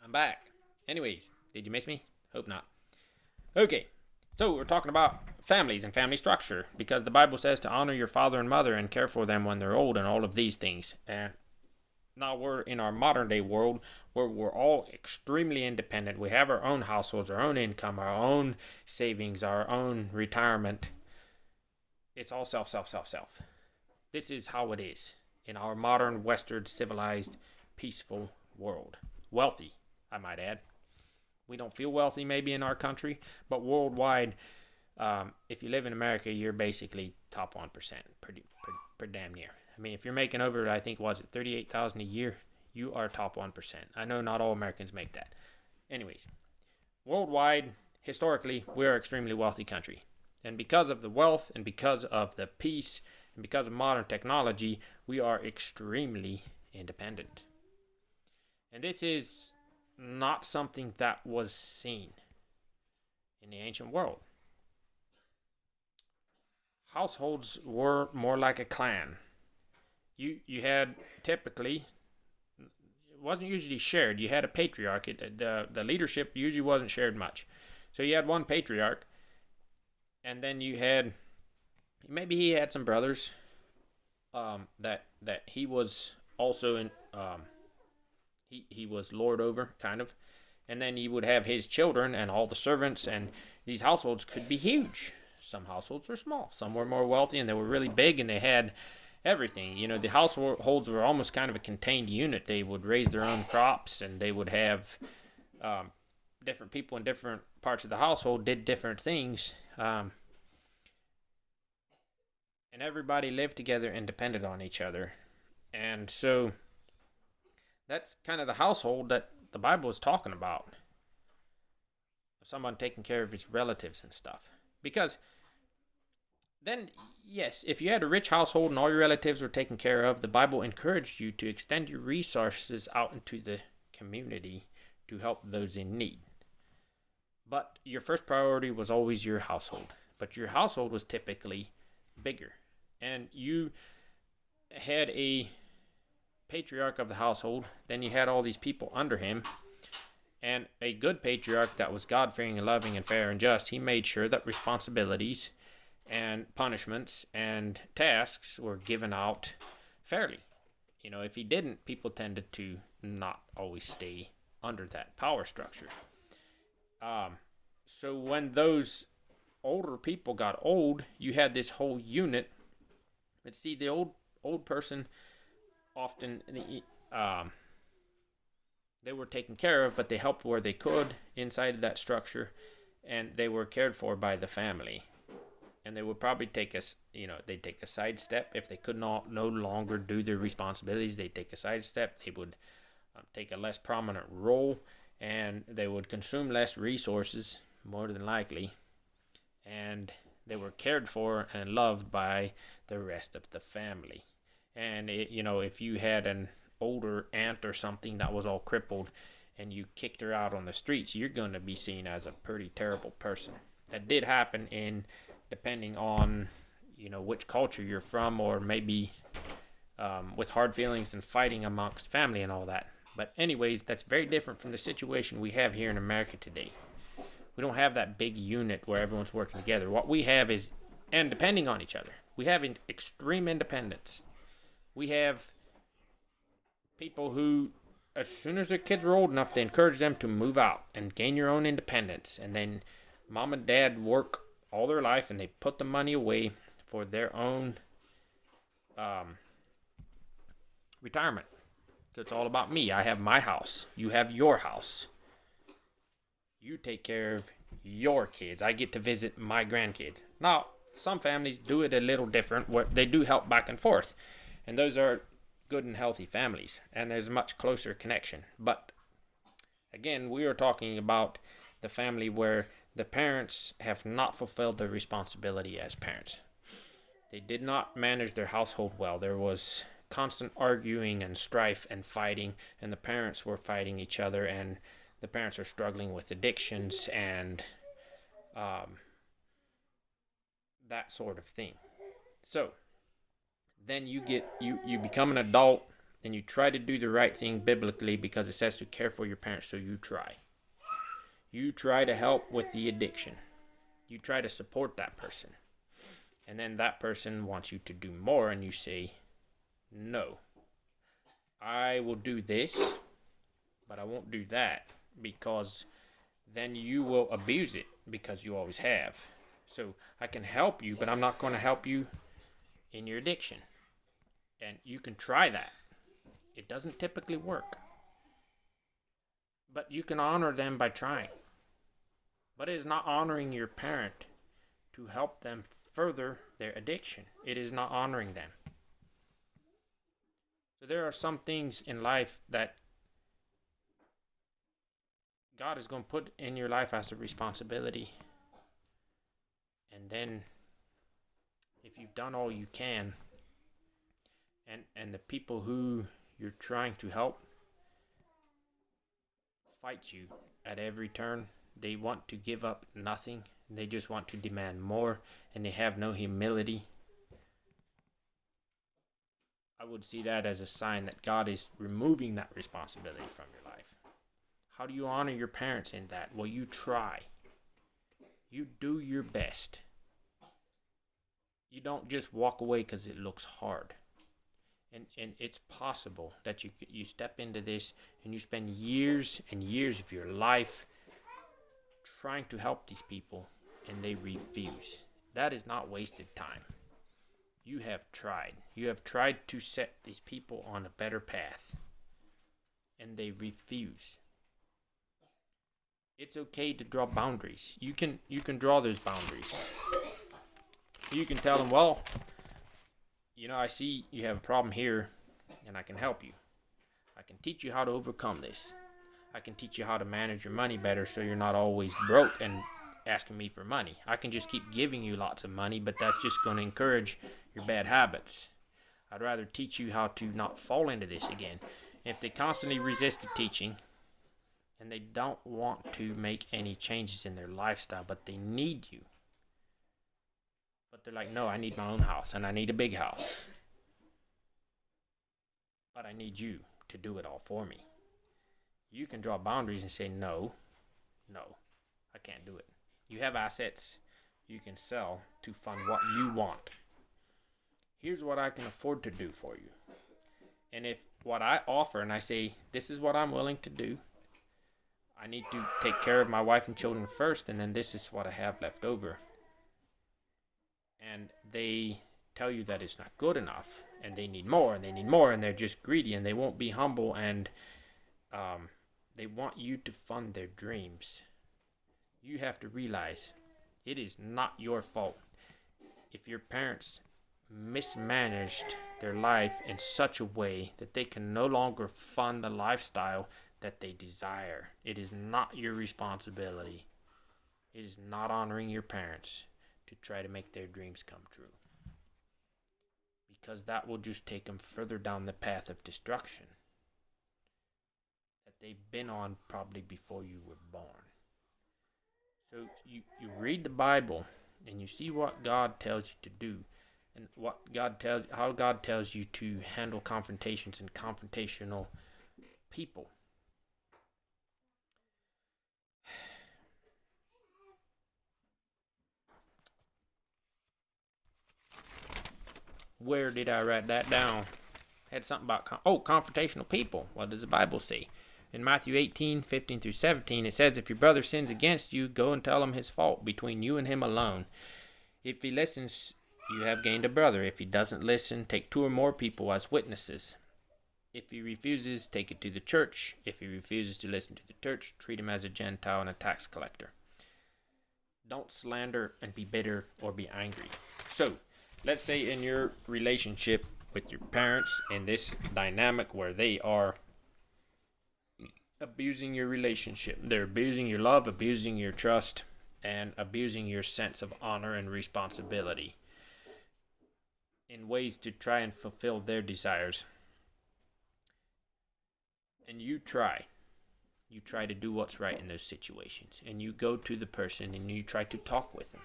I'm back. Anyways, did you miss me? Hope not. Okay, so we're talking about families and family structure because the Bible says to honor your father and mother and care for them when they're old and all of these things. And now we're in our modern day world where we're all extremely independent. We have our own households, our own income, our own savings, our own retirement. It's all self, self, self, self. This is how it is in our modern, Western, civilized, peaceful world. Wealthy, I might add. We don't feel wealthy maybe in our country, but worldwide, if you live in America, you're basically top 1%, pretty damn near. I mean, if you're making over, I think, was it 38,000 a year, you are top 1%. I know not all Americans make that. Anyways, worldwide, historically, we're an extremely wealthy country. And because of the wealth and because of the peace and because of modern technology, we are extremely independent. And this is not something that was seen in the ancient world. Households were more like a clan. You had typically, it wasn't usually shared. You had a patriarch. The leadership usually wasn't shared much. So you had one patriarch, and then you had maybe he had some brothers that he was also in he was lord over, kind of. And then you would have his children and all the servants, and these households could be huge. Some households were small, some were more wealthy, and they were really big, and they had everything. You know, the households were almost kind of a contained unit. They would raise their own crops, and they would have different people in different parts of the household did different things, and everybody lived together and depended on each other. And so that's kind of the household that the Bible is talking about. Someone taking care of his relatives and stuff. Because then, yes, if you had a rich household and all your relatives were taken care of, the Bible encouraged you to extend your resources out into the community to help those in need. But your first priority was always your household. But your household was typically bigger. And you had a patriarch of the household, then you had all these people under him, and a good patriarch that was God-fearing and loving and fair and just, he made sure that responsibilities and punishments and tasks were given out fairly. You know, if he didn't, people tended to not always stay under that power structure. So when those older people got old, you had this whole unit. But see, the old person often they were taken care of, but they helped where they could inside of that structure, and they were cared for by the family. And they would probably they'd take a sidestep if they could not no longer do their responsibilities. They'd take a sidestep. They would take a less prominent role, and they would consume less resources, more than likely, and they were cared for and loved by the rest of the family. And if you had an older aunt or something that was all crippled and you kicked her out on the streets, you're going to be seen as a pretty terrible person. That did happen depending on which culture you're from, or maybe with hard feelings and fighting amongst family and all that. But anyways, that's very different from the situation we have here in America today. We don't have that big unit where everyone's working together. What we have is, and depending on each other, we have extreme independence. We have people who, as soon as their kids were old enough, they encourage them to move out and gain your own independence. And then mom and dad work all their life, and they put the money away for their own retirement. So it's all about me. I have my house. You have your house. You take care of your kids. I get to visit my grandkids. Now, some families do it a little different, where they do help back and forth. And those are good and healthy families, and there's a much closer connection. But again, we are talking about the family where the parents have not fulfilled their responsibility as parents. They did not manage their household well. There was constant arguing and strife and fighting, and the parents were fighting each other, and the parents are struggling with addictions and that sort of thing. So then you become an adult and you try to do the right thing biblically because it says to care for your parents, so you try. You try to help with the addiction. You try to support that person. And then that person wants you to do more, and you say, no, I will do this, but I won't do that, because then you will abuse it, because you always have. So I can help you, but I'm not going to help you in your addiction. And you can try that. It doesn't typically work. But you can honor them by trying. But it is not honoring your parent to help them further their addiction. It is not honoring them. So there are some things in life that God is going to put in your life as a responsibility. And then, if you've done all you can, and the people who you're trying to help fight you at every turn, they want to give up nothing. They just want to demand more, and they have no humility. I would see that as a sign that God is removing that responsibility from your life. How do you honor your parents in that? Well, you try. You do your best. You don't just walk away because it looks hard. And it's possible that you step into this and you spend years and years of your life trying to help these people, and they refuse. That is not wasted time. You have tried. You have tried to set these people on a better path, and they refuse. It's okay to draw boundaries. You can draw those boundaries. You can tell them, well, I see you have a problem here, and I can help you. I can teach you how to overcome this. I can teach you how to manage your money better so you're not always broke and asking me for money. I can just keep giving you lots of money, but that's just going to encourage your bad habits. I'd rather teach you how to not fall into this again. If they constantly resist the teaching, and they don't want to make any changes in their lifestyle, but they need you. But they're like, no, I need my own house, and I need a big house. But I need you to do it all for me. You can draw boundaries and say, no, I can't do it. You have assets you can sell to fund what you want. Here's what I can afford to do for you. And if what I offer, and I say, this is what I'm willing to do, I need to take care of my wife and children first, and then this is what I have left over. And they tell you that it's not good enough, and they need more, and they need more, and they're just greedy, and they won't be humble, and they want you to fund their dreams. You have to realize it is not your fault if your parents mismanaged their life in such a way that they can no longer fund the lifestyle that they desire. It is not your responsibility. It is not honoring your parents to try to make their dreams come true, because that will just take them further down the path of destruction that they've been on probably before you were born. So you read the Bible and you see what God tells you to do, and how God tells you to handle confrontations and confrontational people. Where did I write that down? I had something about confrontational people. What does the Bible say? In Matthew 18:15 through 17, it says, if your brother sins against you, go and tell him his fault between you and him alone. If he listens, you have gained a brother. If he doesn't listen, take 2 or more people as witnesses. If he refuses, take it to the church. If he refuses to listen to the church, treat him as a Gentile and a tax collector. Don't slander and be bitter or be angry. So, let's say in your relationship with your parents, in this dynamic where they are abusing your relationship. They're abusing your love, abusing your trust, and abusing your sense of honor and responsibility in ways to try and fulfill their desires. And you try to do what's right in those situations, and you go to the person and you try to talk with them,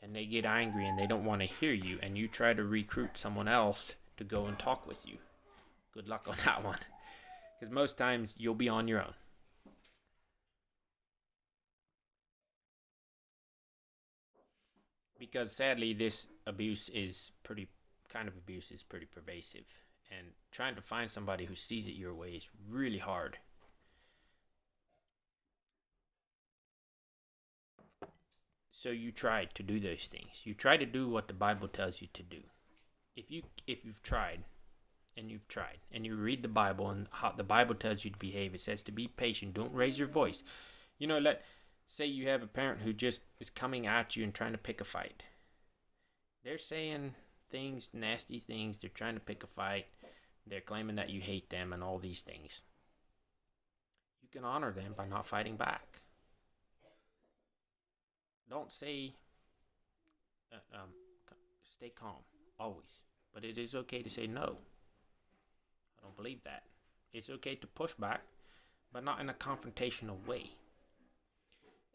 and they get angry and they don't want to hear you, and you try to recruit someone else to go and talk with you. Good luck on that one. Because most times you'll be on your own. Because sadly, this kind of abuse is pretty pervasive. And trying to find somebody who sees it your way is really hard. So you try to do those things. You try to do what the Bible tells you to do. If you've tried and you read the Bible and how the Bible tells you to behave, it says to be patient, don't raise your voice. Let say you have a parent who just is coming at you and trying to pick a fight. They're saying things, nasty things, they're trying to pick a fight. They're claiming that you hate them and all these things. You can honor them by not fighting back. Don't say stay calm always, but it is okay to say no. I don't believe that. It's okay to push back, but not in a confrontational way.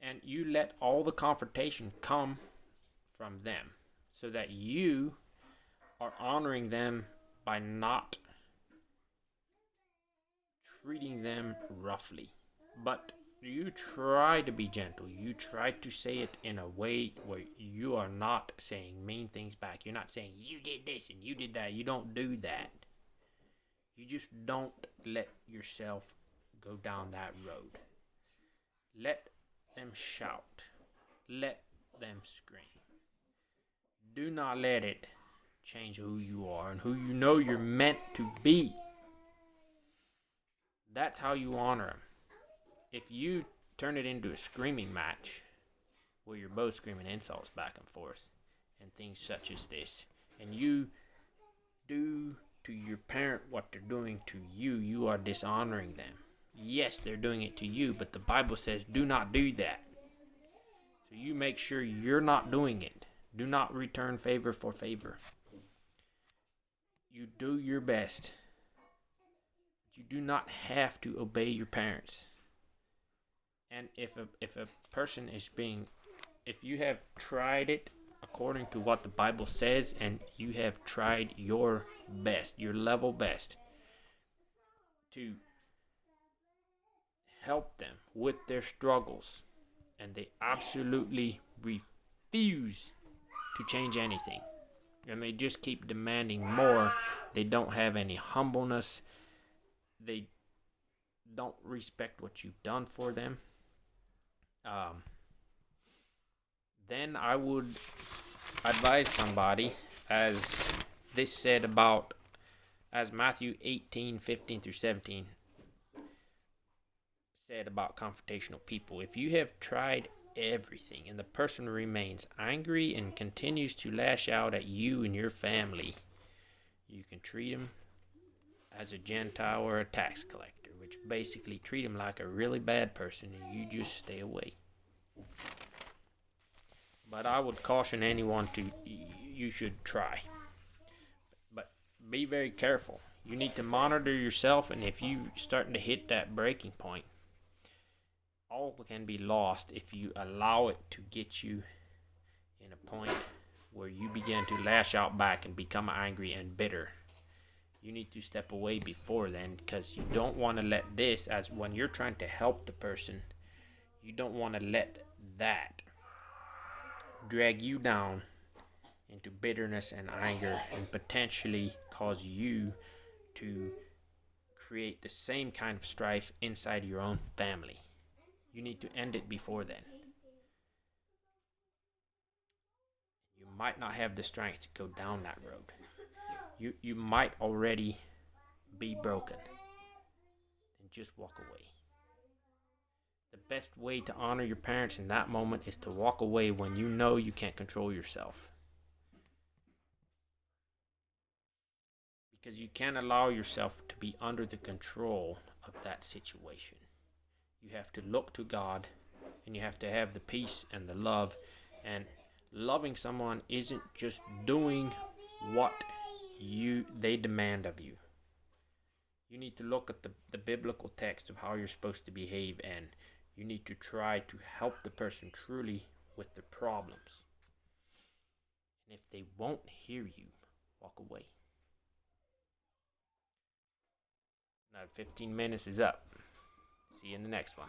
And you let all the confrontation come from them so that you are honoring them by not treating them roughly. But you try to be gentle. You try to say it in a way where you are not saying mean things back. You're not saying you did this and you did that. You don't do that. You just don't let yourself go down that road. Let them shout. Let them scream. Do not let it change who you are and who you know you're meant to be. That's how you honor them. If you turn it into a screaming match where you're both screaming insults back and forth and things such as this, and you do to your parent what they're doing to you, you are dishonoring them. Yes, they're doing it to you, but the Bible says do not do that. So you make sure you're not doing it. Do not return favor for favor. You do your best. You do not have to obey your parents. And if a person is if you have tried it according to what the Bible says, and you have tried your best, your level best, to help them with their struggles, and they absolutely refuse to change anything, and they just keep demanding more, they don't have any humbleness, they don't respect what you've done for them, then I would advise somebody, as this said about, as Matthew 18:15-17 said about confrontational people. If you have tried everything and the person remains angry and continues to lash out at you and your family, you can treat him as a Gentile or a tax collector, which basically treat him like a really bad person, and you just stay away. But I would caution anyone you should try. But be very careful. You need to monitor yourself, and if you starting to hit that breaking point, all can be lost if you allow it to get you in a point where you begin to lash out back and become angry and bitter. You need to step away before then, because you don't want to let this, as when you're trying to help the person, you don't want to let that drag you down into bitterness and anger and potentially cause you to create the same kind of strife inside your own family. You need to end it before then. You might not have the strength to go down that road. You might already be broken. And just walk away. The best way to honor your parents in that moment is to walk away when you know you can't control yourself. Because you can't allow yourself to be under the control of that situation. You have to look to God, and you have to have the peace and the love. And loving someone isn't just doing what they demand of you. You need to look at the biblical text of how you're supposed to behave, and you need to try to help the person truly with their problems. And if they won't hear you, walk away. Now 15 minutes is up. See you in the next one.